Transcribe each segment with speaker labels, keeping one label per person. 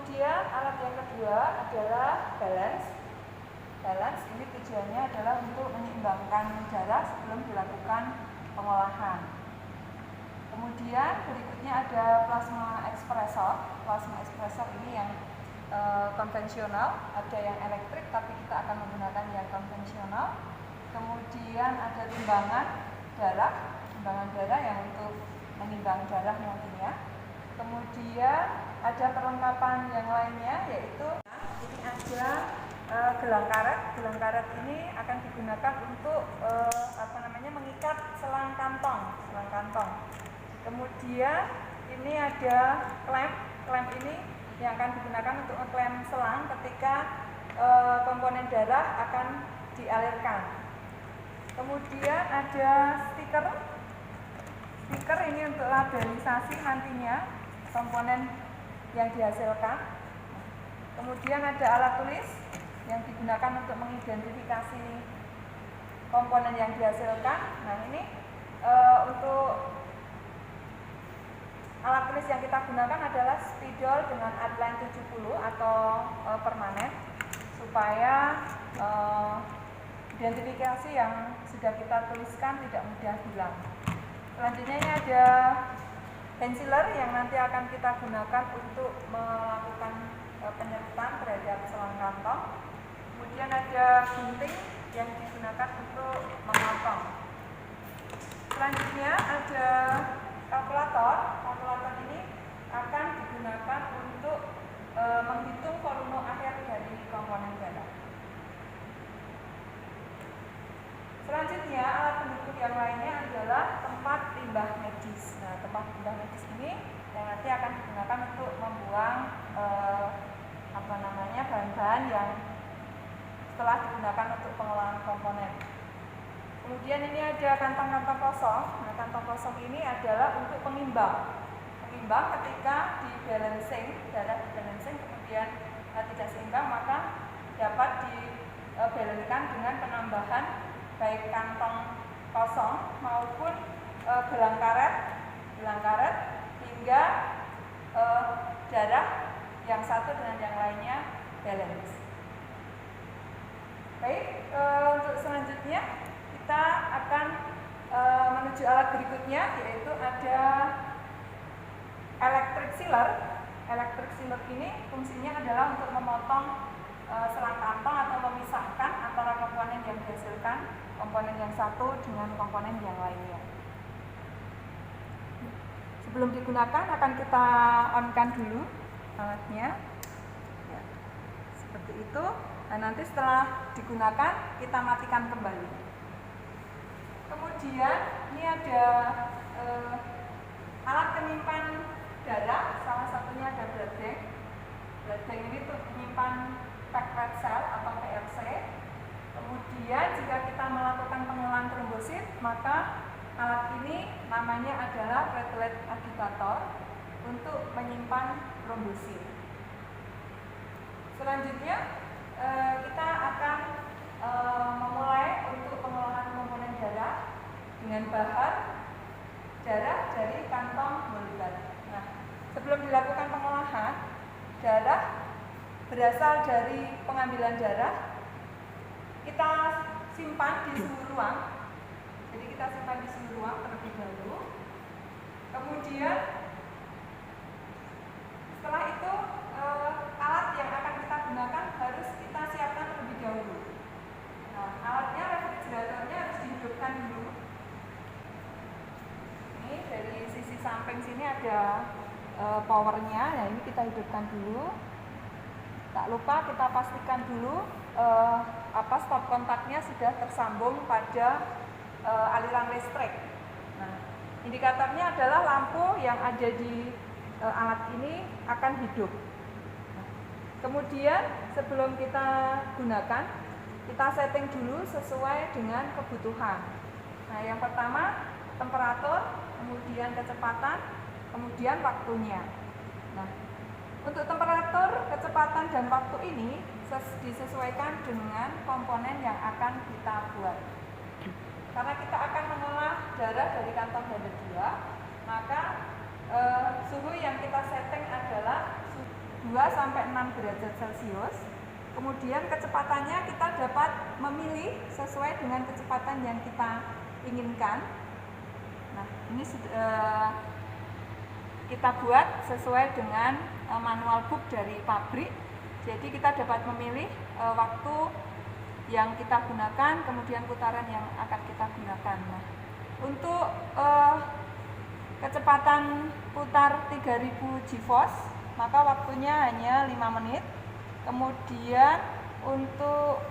Speaker 1: Kemudian alat yang kedua adalah balance. Balance ini tujuannya adalah untuk menyeimbangkan darah sebelum dilakukan pengolahan. Kemudian berikutnya ada plasma ekspresor. Plasma ekspresor ini yang konvensional, ada yang elektrik tapi kita akan menggunakan yang konvensional. Kemudian ada timbangan darah yang untuk menimbang darah nantinya. Kemudian ada perlengkapan yang lainnya, yaitu ini ada gelang karet. Gelang karet ini akan digunakan untuk mengikat selang kantong. Kemudian ini ada klem ini yang akan digunakan untuk ngeklem selang ketika komponen darah akan dialirkan. Kemudian ada stiker ini untuk labelisasi nantinya komponen yang dihasilkan. Kemudian ada alat tulis yang digunakan untuk mengidentifikasi komponen yang dihasilkan. Nah, ini untuk alat tulis yang kita gunakan adalah spidol dengan outline 70 atau permanen, supaya identifikasi yang sudah kita tuliskan tidak mudah hilang. Selanjutnya ini ada penciler yang nanti akan kita gunakan untuk melakukan penyertaan terhadap selang kantong. Kemudian ada gunting yang digunakan untuk memotong. Selanjutnya ada kalkulator. Kalkulator ini akan digunakan untuk menghitung volume akhir dari komponen darah. Selanjutnya alat pendukung yang lainnya adalah tempat limbah medis. Nah, tempat limbah medis ini yang nanti akan digunakan untuk membuang bahan-bahan yang setelah digunakan untuk pengolahan komponen. Kemudian ini ada kantong-kantong kosong. Nah, kantong kosong ini adalah untuk pengimbang ketika di balancing, darah di balancing kemudian tidak seimbang, maka dapat dibalancekan dengan penambahan baik kantong kosong maupun gelang karet hingga darah yang satu dengan yang lainnya balance. Baik, untuk selanjutnya kita akan menuju alat berikutnya, yaitu ada electric sealer. Electric sealer ini fungsinya adalah untuk memotong selang kantong atau memisahkan antara komponen yang dihasilkan, komponen yang satu dengan komponen yang lainnya. Sebelum digunakan akan kita on-kan dulu alatnya, ya, seperti itu. Nah, nanti setelah digunakan kita matikan kembali. Kemudian ini ada alat penyimpan darah, salah satunya ada blood bank. Blood bank ini untuk menyimpan packed red cell atau PRC. Kemudian jika kita melakukan pengolahan trombosit, maka alat ini namanya adalah platelet agitator untuk menyimpan trombosit. Selanjutnya kita akan memulai untuk pengolahan komponen darah dengan bahan darah dari kantong molekuler. Nah, sebelum dilakukan pengolahan, darah berasal dari pengambilan darah, kita simpan di suhu ruang. Jadi kita simpan di suhu ruang terlebih dahulu. Kemudian setelah itu alat yang akan kita gunakan harus kita siapkan terlebih dahulu. Nah, alatnya, refrigeratornya harus dihidupkan dulu. Ini dari sisi samping sini ada powernya. Nah, ini kita hidupkan dulu. Tak lupa kita pastikan dulu stop kontaknya sudah tersambung pada aliran listrik. Nah, indikatornya adalah lampu yang ada di alat ini akan hidup. Nah, kemudian sebelum kita gunakan, kita setting dulu sesuai dengan kebutuhan. Nah, yang pertama temperatur, kemudian kecepatan, kemudian waktunya. Nah, untuk temperatur, kecepatan, dan waktu ini disesuaikan dengan komponen yang akan kita buat. Karena kita akan mengolah darah dari kantong darah 2, maka suhu yang kita setting adalah 2-6 derajat Celcius. Kemudian kecepatannya kita dapat memilih sesuai dengan kecepatan yang kita inginkan. Nah, ini kita buat sesuai dengan manual book dari pabrik. Jadi kita dapat memilih waktu yang kita gunakan, kemudian putaran yang akan kita gunakan. Nah, untuk kecepatan putar 3000 GeForce, maka waktunya hanya 5 menit. Kemudian untuk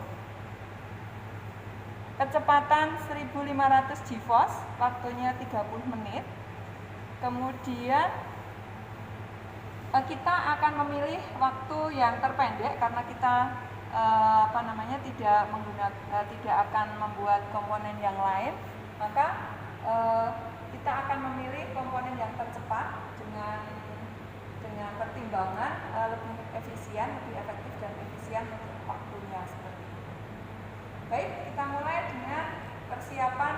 Speaker 1: kecepatan 1500 GeForce, waktunya 30 menit. Kemudian kita akan memilih waktu yang terpendek karena kita tidak akan membuat komponen yang lain, maka kita akan memilih komponen yang tercepat dengan pertimbangan lebih efisien, lebih efektif dan efisien untuk waktunya seperti itu. Baik, kita mulai dengan persiapan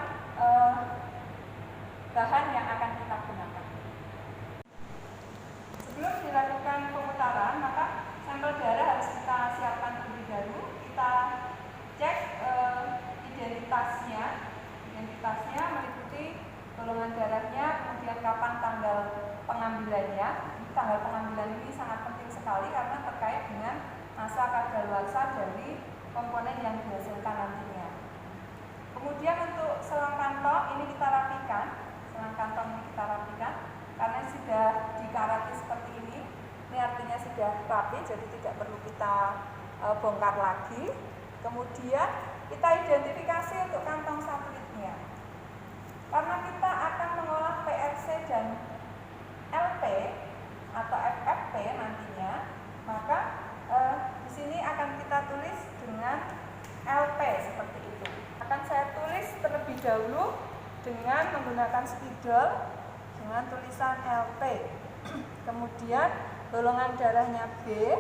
Speaker 1: bahan yang akan kita gunakan. Sebelum dilakukan pemutaran, maka sampel darah harus kita siapkan terlebih dahulu. Kita cek identitasnya meliputi golongan darahnya, kemudian kapan tanggal pengambilannya. Tanggal pengambilan ini sangat penting sekali karena terkait dengan masa kadaluarsa dari komponen yang dihasilkan nantinya. Kemudian untuk selang kantong ini kita rapikan. Karena sudah dikarati seperti ini. Ini artinya sudah rapi, jadi tidak perlu kita bongkar lagi. Kemudian kita identifikasi untuk kantong satelitnya. Karena kita akan mengolah PRC dan LP atau FFP nantinya, maka di sini akan kita tulis dengan LP seperti itu. Akan saya tulis terlebih dahulu dengan menggunakan spidol dengan tulisan LP. Kemudian golongan darahnya B.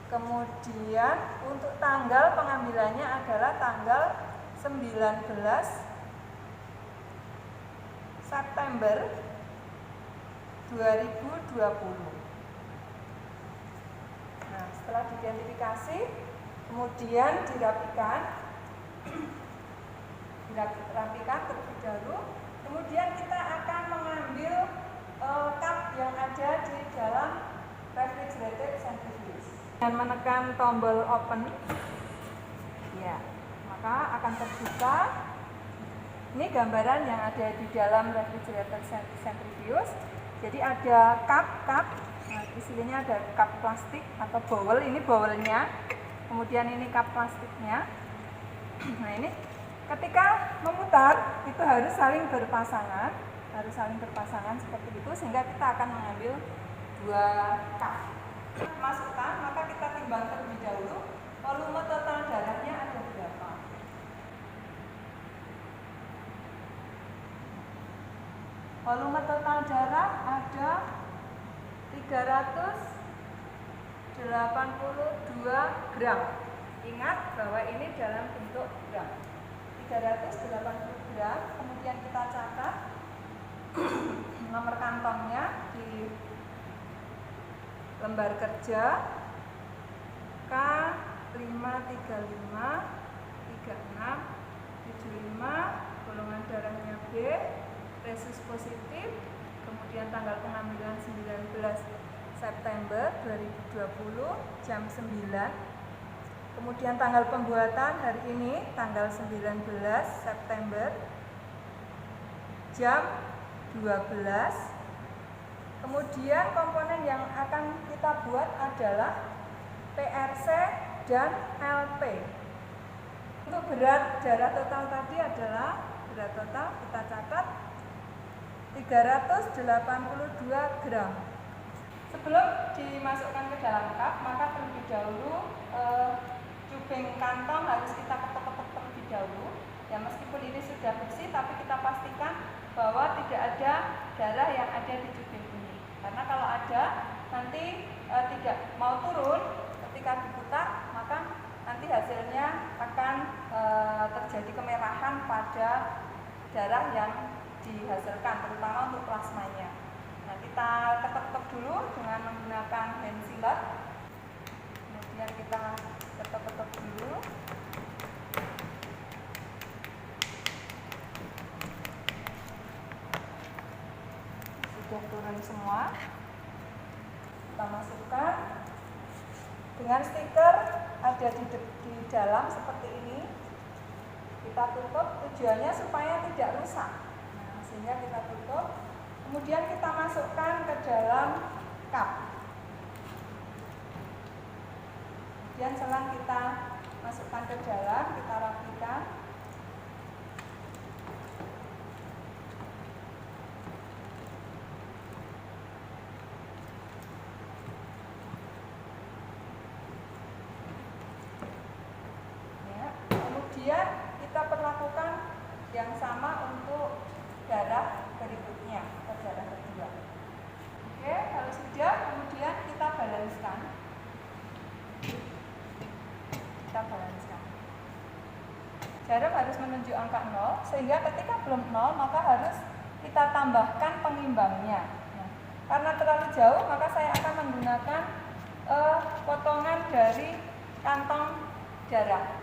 Speaker 1: Kemudian untuk tanggal pengambilannya adalah tanggal 19 September 2020. Nah, setelah diidentifikasi, kemudian dirapikan terlebih dahulu. Kemudian kita akan mengambil cup yang ada di dalam refrigerated centrifuge dan menekan tombol open. Ya, maka akan terbuka. Ini gambaran yang ada di dalam refrigerated centrifuge. Jadi ada cup. Nah, di sini ada cup plastik atau bowl. Ini bowlnya. Kemudian ini cup plastiknya. Nah, ini ketika memutar itu harus saling berpasangan seperti itu, sehingga kita akan mengambil 2 cup. Masukkan, maka kita timbang terlebih dahulu volume total darahnya ada berapa. Volume total darah ada 382 gram. Ingat bahwa ini dalam bentuk gram. 380 gram. Kemudian kita catat nomor kantongnya di lembar kerja K5353675, golongan darahnya B, resus positif, kemudian tanggal pengambilan 19 September 2020 jam 9. Kemudian tanggal pembuatan hari ini tanggal 19 September jam 12. Kemudian komponen yang akan kita buat adalah PRC dan LP. Untuk berat darah total tadi adalah berat total kita catat 382 gram. Sebelum dimasukkan ke dalam cup, maka terlebih dahulu cubing kantong harus kita ketuk-ketuk terlebih dahulu. Ya, meskipun ini sudah bersih, tapi kita pastikan bahwa tidak ada darah yang ada di cubing ini. Karena kalau ada, nanti tidak mau turun ketika diputar, maka nanti hasilnya akan terjadi kemerahan pada darah yang dihasilkan, terutama untuk plasmanya. Nah, kita ketuk-ketuk dulu dengan menggunakan hand sealer. Kemudian kita ketuk-ketuk dulu. Sudah turun semua. Kita masukkan. Dengan stiker ada di dalam seperti ini. Kita tutup, tujuannya supaya tidak rusak. Nah, sehingga kita tutup. Kemudian kita masukkan ke dalam cup. Kemudian selang kita masukkan ke dalam, kita rapikan. Ya, kemudian kita perlakukan yang sama untuk darah berikutnya, atau darah kedua. Oke, kalau sudah, kemudian kita balanskan. Jarum harus menunjuk angka 0, sehingga ketika belum 0 maka harus kita tambahkan pengimbangnya. Nah, karena terlalu jauh maka saya akan menggunakan potongan dari kantong darah.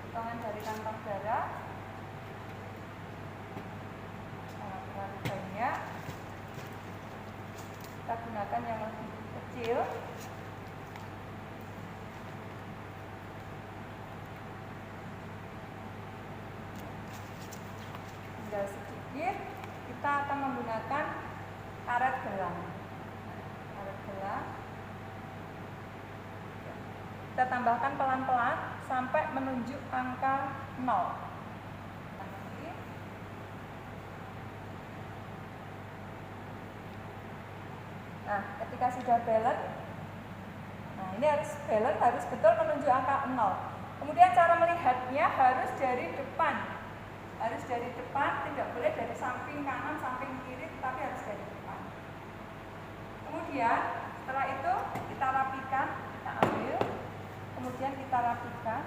Speaker 1: Potongan dari kantong darah. Sangat terlalu banyak. Kita gunakan yang lebih kecil. Tinggal sedikit, kita akan menggunakan karet gelang. Karet gelang. Kita tambahkan pelan-pelan sampai menunjuk angka 0. Nah, ketika sudah balance, nah ini harus betul menunjuk angka 0. Kemudian cara melihatnya harus dari depan. Harus dari depan, tidak boleh dari samping kanan, samping kiri, tetapi harus dari depan. Kemudian setelah itu kita rapikan, kita ambil, kemudian kita rapikan.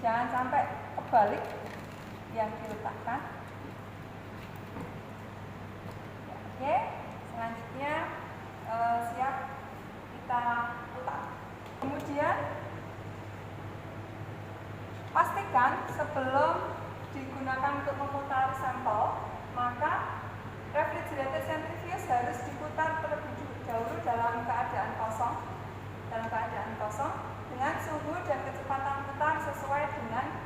Speaker 1: Jangan sampai kebalik yang diletakkan. Oke, selanjutnya siap kita putar. Kemudian pastikan sebelum digunakan untuk memutar sampel, maka refrigerator centrifuge harus diputar terlebih dahulu dalam keadaan kosong, dengan suhu dan kecepatan putar sesuai dengan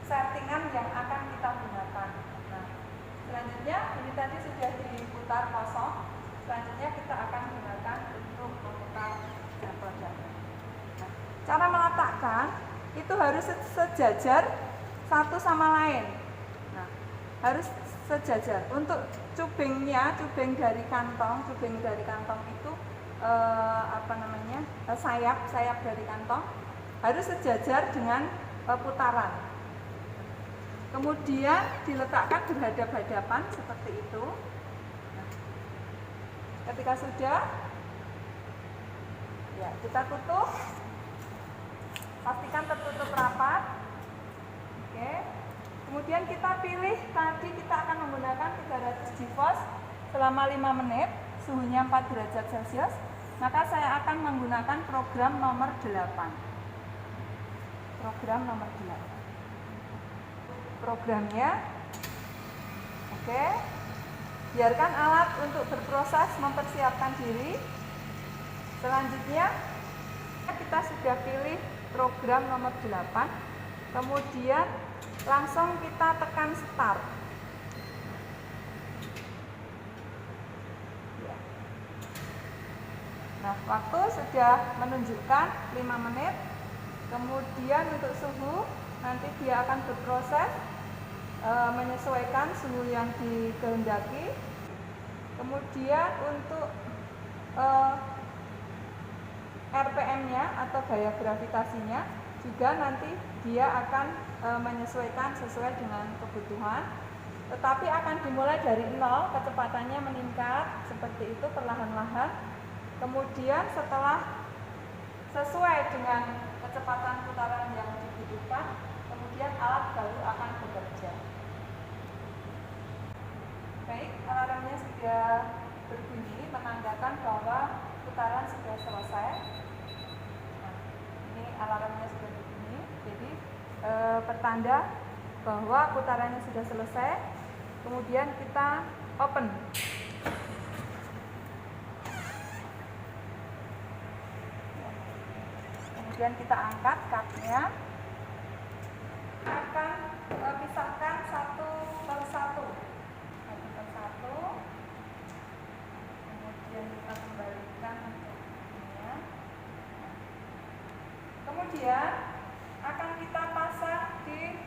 Speaker 1: settingan yang akan kita gunakan. Nah, selanjutnya ini tadi sudah diputar kosong. Selanjutnya kita akan gunakan untuk memutar sampel darah. Nah, cara meletakkan itu harus sejajar satu sama lain. Nah, harus sejajar. Untuk cubingnya, cubing dari kantong itu sayap dari kantong harus sejajar dengan putaran. Kemudian diletakkan berhadap-hadapan seperti itu. Nah, ketika sudah, ya kita tutup. Pastikan tertutup rapat. Oke. Kemudian kita pilih, tadi kita akan menggunakan 300 GeForce selama 5 menit, suhunya 4 derajat Celcius. Maka saya akan menggunakan program nomor 8. Program nomor 8. Programnya, oke. Biarkan alat untuk berproses mempersiapkan diri. Selanjutnya, kita sudah pilih program nomor 8, kemudian langsung kita tekan start. Nah, waktu sudah menunjukkan 5 menit. Kemudian untuk suhu, nanti dia akan berproses menyesuaikan suhu yang dikehendaki. Kemudian untuk RPM-nya atau gaya gravitasinya juga nanti dia akan menyesuaikan sesuai dengan kebutuhan. Tetapi akan dimulai dari 0, kecepatannya meningkat seperti itu perlahan-lahan. Kemudian setelah sesuai dengan kecepatan putaran yang dibutuhkan, kemudian alat baru akan bekerja. Baik. sudah berbunyi menandakan bahwa putaran sudah selesai. Nah, ini alarmnya sudah berbunyi, jadi pertanda bahwa putarannya sudah selesai. Kemudian kita open. Kemudian kita angkat cardnya. Akan pisahkan satu per satu. Kemudian kita kembalikan untuknya. Kemudian akan kita pasang di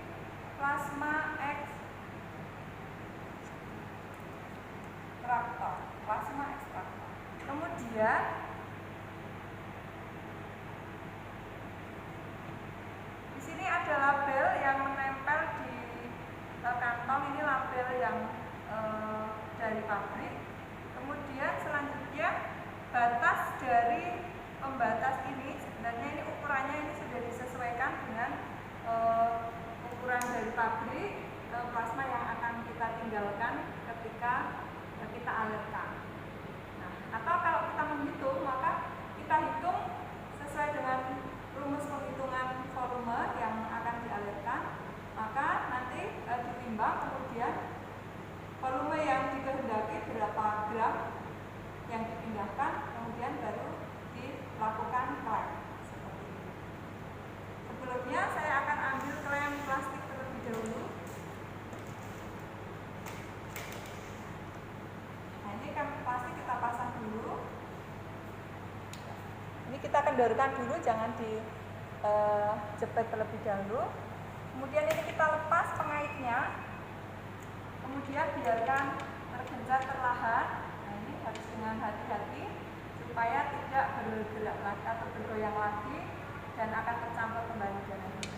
Speaker 1: plasma ekstraktor. Kemudian di sini ada label yang menempel di kantong. Ini label yang dari pabrik. Kemudian selanjutnya batas dari pembatas ini, sebenarnya ini ukurannya ini sudah disesuaikan dengan ukuran dari pabrik plasma yang akan kita tinggalkan ketika kita alirkan. Nah, atau kalau kita menghitung, maka kita hitung sesuai dengan rumus penghitungan volume yang akan dialirkan. Maka nanti ditimbang, kemudian volume yang dikehendaki berapa gram yang dipindahkan, kemudian baru dilakukan klem seperti itu. Sebelumnya saya akan ambil klem plastik terlebih dahulu. Nah, ini klem plastik kita pasang dulu. Ini kita kendorkan dulu, jangan dijepit terlebih dahulu. Kemudian ini kita lepas pengaitnya. Kemudian biarkan tergenjat perlahan. Nah, ini harus dengan hati-hati supaya tidak bergerak lagi atau bergoyang lagi dan akan tercampur kembali darahnya.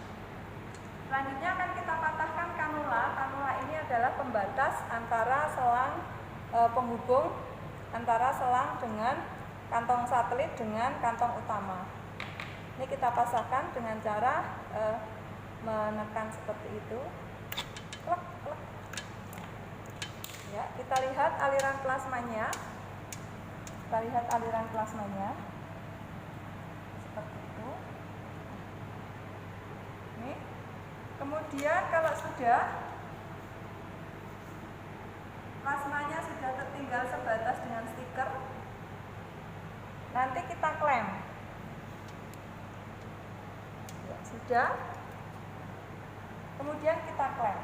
Speaker 1: Selanjutnya akan kita patahkan kanula. Kanula ini adalah pembatas antara selang penghubung antara selang dengan kantong satelit dengan kantong utama. Ini kita pasangkan dengan cara menekan seperti itu. Klek, klek. Ya, kita lihat aliran plasmanya. Seperti itu. Ini. Kemudian kalau sudah plasmanya sudah tertinggal sebatas dengan stiker, nanti kita klem. Ya, sudah. Kemudian kita klem.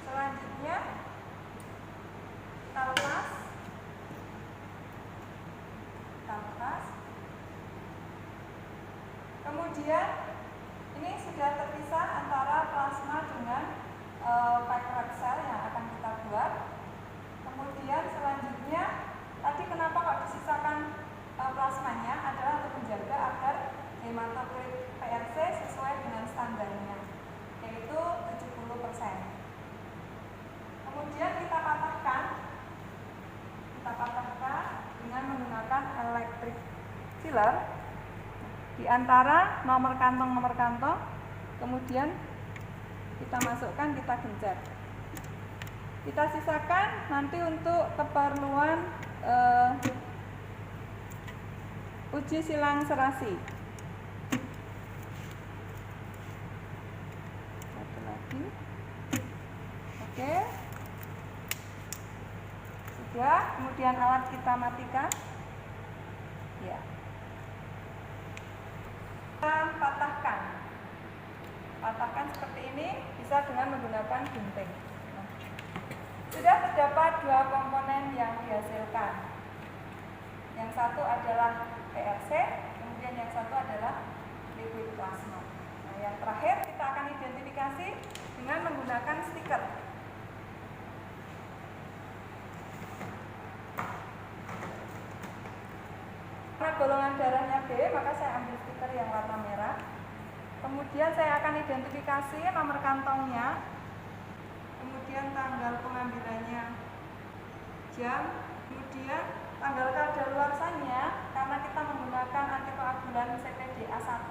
Speaker 1: Selanjutnya kita lepas. Kemudian ini sudah terpisah antara plasma dengan packed cell yang akan kita buat. Kemudian selanjutnya tadi kenapa kok disisakan plasmanya adalah untuk menjaga agar hematokrit PRC sesuai dengan standarnya, yaitu 70%. Kemudian kita patahkan dengan menggunakan electric filler di antara nomor kantong. Kemudian kita masukkan, kita genjat. Kita sisakan nanti untuk keperluan uji silang serasi. Satu lagi. Oke. Sudah, kemudian alat kita matikan. Ya. Kita patahkan seperti ini, bisa dengan menggunakan gunting. Nah, sudah terdapat dua komponen yang dihasilkan. Yang satu adalah PRC, kemudian yang satu adalah liquid plasma. Nah, yang terakhir kita akan identifikasi dengan menggunakan stiker. Karena golongan darahnya B, maka saya ambil stiker yang warna merah. Kemudian saya akan identifikasi nomor kantongnya, kemudian tanggal pengambilannya, jam, kemudian tanggal kadaluarsanya. Karena kita menggunakan antikoagulan CPDA1,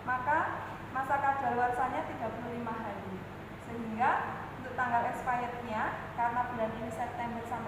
Speaker 1: maka masa kadaluarsanya 35 hari. Sehingga untuk tanggal expirednya, karena bulan ini September sampai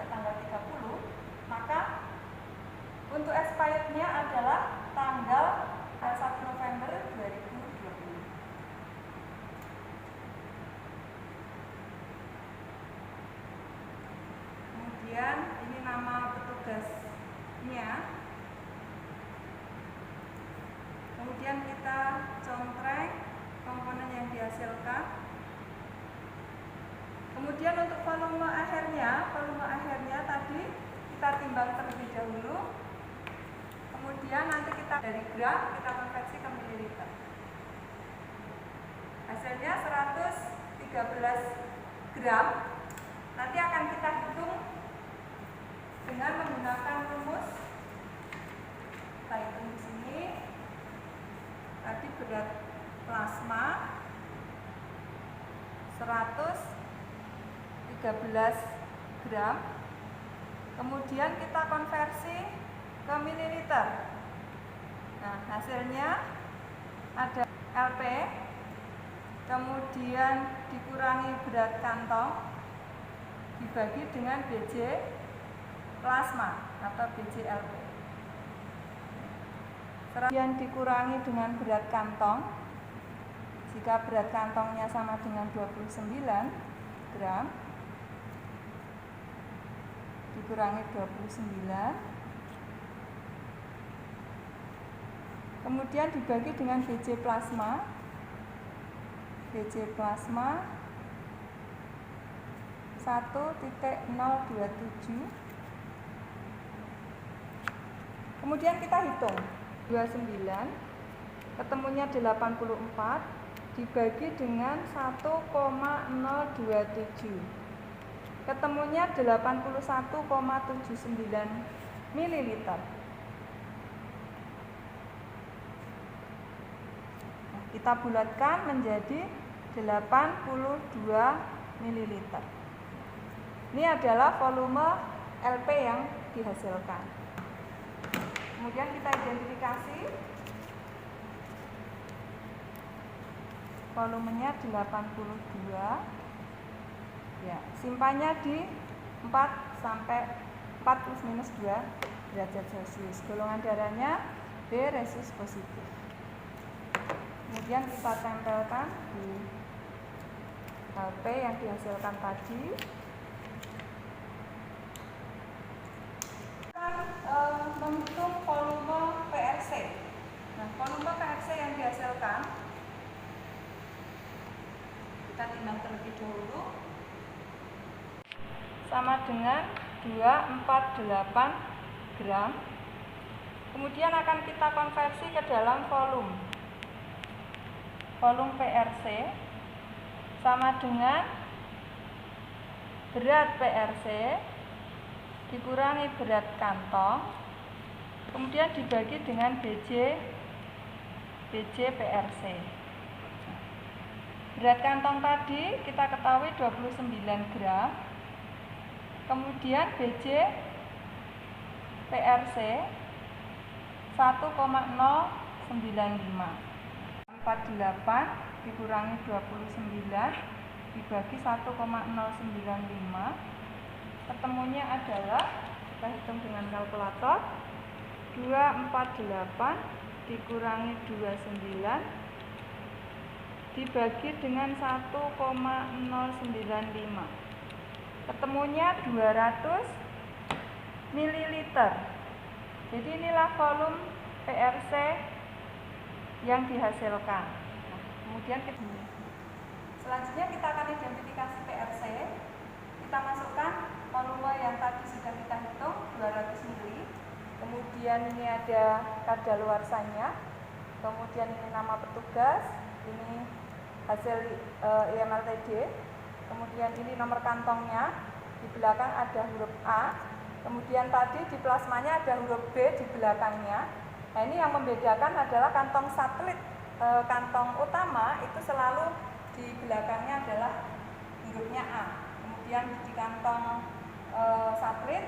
Speaker 1: Kemudian untuk volume akhirnya tadi kita timbang terlebih dahulu. Kemudian nanti kita dari gram kita konversi ke mililiter. Hasilnya 113 gram. Nanti akan kita hitung dengan menggunakan rumus. Kita hitung di sini. Tadi berat plasma 113 gram. Kemudian kita konversi ke mililiter. Nah, hasilnya ada LP, kemudian dikurangi berat kantong dibagi dengan BJ plasma atau BJLP. Kemudian dikurangi dengan berat kantong. Jika berat kantongnya sama dengan 29 gram, dikurangi 29, kemudian dibagi dengan BJ plasma. BJ plasma 1,027. Kemudian kita hitung 29 ketemunya 84 dibagi dengan 1,027 ketemunya 81,79 mililiter. Kita bulatkan menjadi 82 mililiter. Ini adalah volume LP yang dihasilkan. Kemudian kita identifikasi volumenya 82. Ya, simpannya di 4 sampai 4 plus minus 2 derajat Celcius. Golongan darahnya B resus positif. Kemudian kita tempelkan di LP yang dihasilkan tadi. Menghitung volume PRC. Nah, volume PRC yang dihasilkan kita timbang terlebih dahulu sama dengan 248 gram. Kemudian akan kita konversi ke dalam volume. Volume PRC sama dengan berat PRC dikurangi berat kantong, kemudian dibagi dengan BJ PRC. Berat kantong tadi kita ketahui 29 gram, kemudian BJ PRC 1,095. 48 dikurangi 29 dibagi 1,095, ketemunya adalah, kita hitung dengan kalkulator, 248 dikurangi 29 dibagi dengan 1,095, ketemunya 200 mililiter. Jadi inilah volume PRC yang dihasilkan. Nah, kemudian selanjutnya kita akan identifikasi PRC. Kita masukkan volume yang tadi sudah kita hitung 200 ml. Kemudian ini ada kadaluarsanya. Kemudian ini nama petugas, ini hasil IMLTD. Kemudian ini nomor kantongnya. Di belakang ada huruf A. Kemudian tadi di plasmanya ada huruf B di belakangnya. Nah, ini yang membedakan adalah kantong satelit. Kantong utama itu selalu di belakangnya adalah hurufnya A. Kemudian di kantong satelit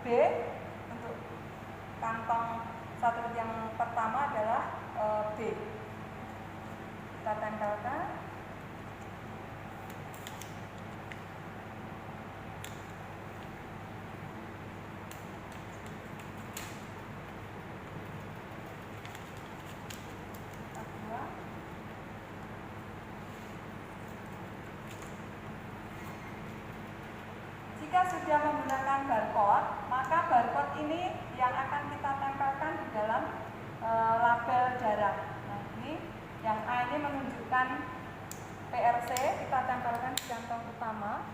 Speaker 1: B, untuk kantong satelit yang pertama adalah B. Kita tempelkan. Jika sudah menggunakan barcode, maka barcode ini yang akan kita tempelkan di dalam label darah. Nah, ini yang A ini menunjukkan PRC, kita tempelkan di kantong utama.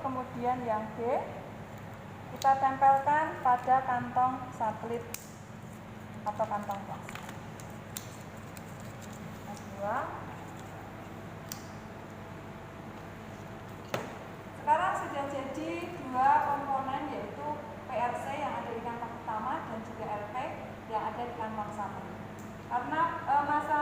Speaker 1: kemudian yang B kita tempelkan pada kantong satelit atau kantong plastik. Kedua. Sekarang sudah jadi dua komponen, yaitu PRC yang ada di kantong utama dan juga LP yang ada di kantong satelit. Karena masa